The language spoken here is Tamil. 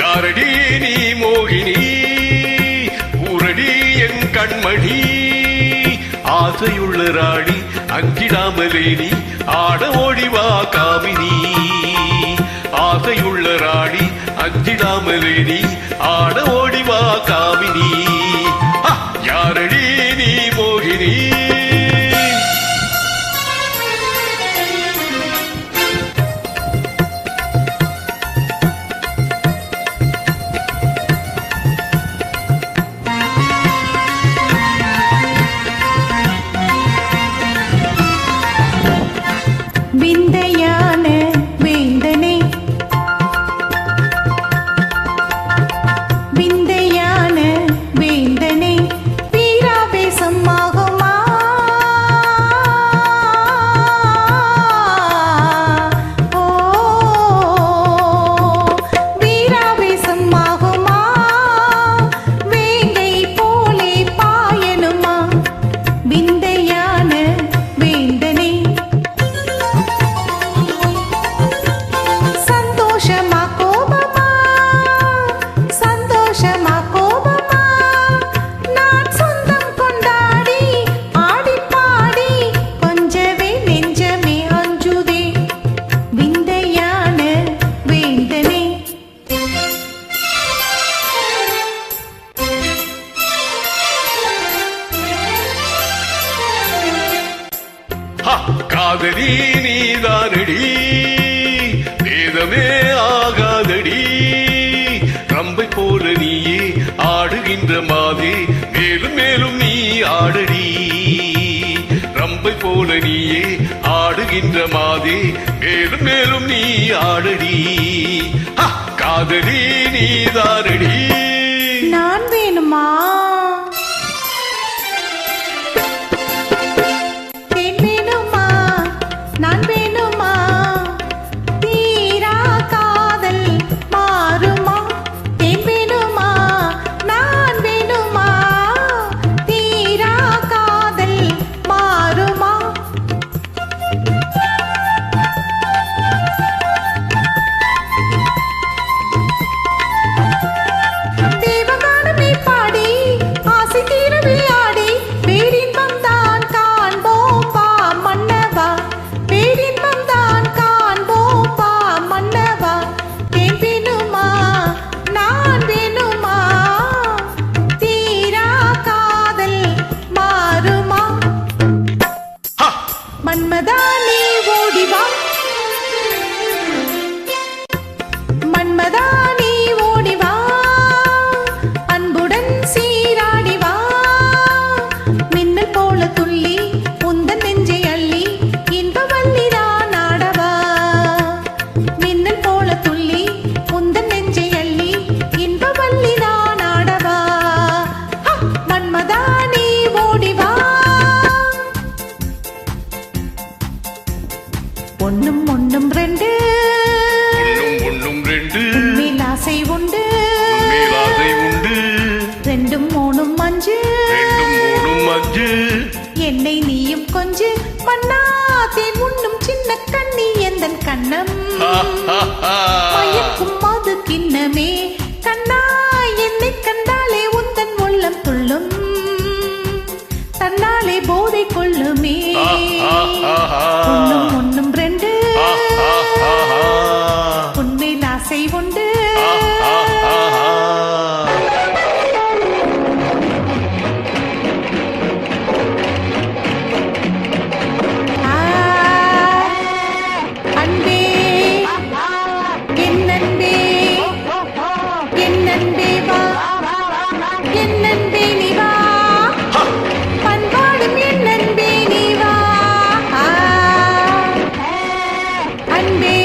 யாரடி நீ மோகினி ஊரடி என் கண்மணி ஆசையுள்ள ராணி அஞ்சிடாமலே நீ ஆட ஓடிவா காமினி ஆசையுள்ள ராணி அஞ்சிடாமலே நீ ஆட ஓடிவா காமினி யாரடி நீ மோகினி விந்தையான வேந்தனே விந்தையான வேந்தனே வீராவேசம் ஆகுமா ஓ வீராவேசம் ஆகுமா வேங்கை போலே பாயனுமா விந்தையான வேந்தனே சந்தோஷமா கோபமா சந்தோஷமா கோபமா நான் சொந்தம் கொண்டாடி ஆடி பாடி கொஞ்சவே நெஞ்சமே அஞ்சுதே விந்தையான வேந்தனே காதலி நீதானடி வேதமே ஆகாதடி ரம்பை போல நீயே ஆடுகின்ற மாதே மேலும் மேலும் நீ ஆடடி ரம்பை போல நீயே ஆடுகின்ற மாதே மேலும் மேலும் நீ ஆடடி காதலி நீதானடி நான் வேணுமா தேன் வேணுமா நான் வேணுமா தீரா காதல் மாறுமா தேன் வேணுமா நான் வேணுமா தீரா காதல் மாறுமா தேவகானமே பாடி ஆசை தீரவே ஆடி பேரின்பம் தான் காண்போம் பா மன்னவா பேரின்பம் தான் காண்போம் பா மன்னவா தேன் வேணுமா நான் வேணுமா தீரா காதல் மாறுமா மன்மதா நீ ஓடிவா மன்மதா நீ ஓடிவா அன்புடன் சீராடிவா மின்னல் போல துள்ளி உந்தன் நெஞ்சை அள்ளி இன்பவல்லிதான் ஆடவா மின்னல் போல துள்ளி உந்தன் நெஞ்சை அள்ளி இன்பவல்லிதான் ஆடவா மன்மதா நீ ஓடிவா ஒண்ணும் ஒண்ணும் ரெண்டு ஒன்னும் ரெண்டு மேல் ஆசை உண்டு மேலாசை உண்டு ரெண்டும் மூணும் அஞ்சு ரெண்டும் மூணும் அஞ்சு என்னை நீயும் கொஞ்சு மன்னா தேன் உண்ணும் சின்ன கண்ணி எந்தன் கண்ணம் மயக்கும் மது கிண்ணமே கண்ணா என்னை கண்டாலே உந்தன் உள்ளம் துள்ளும் தன்னாலே போதை கொள்ளுமே ஒண்ணும் ஒண்ணும் ரெண்டு உண்மையில் ஆசை உண்டு அன்பே என் அன்பே என் அன்பே வா என் அன்பே நீ வா பண்பாடும் என் அன்பே நீ வா அன்பே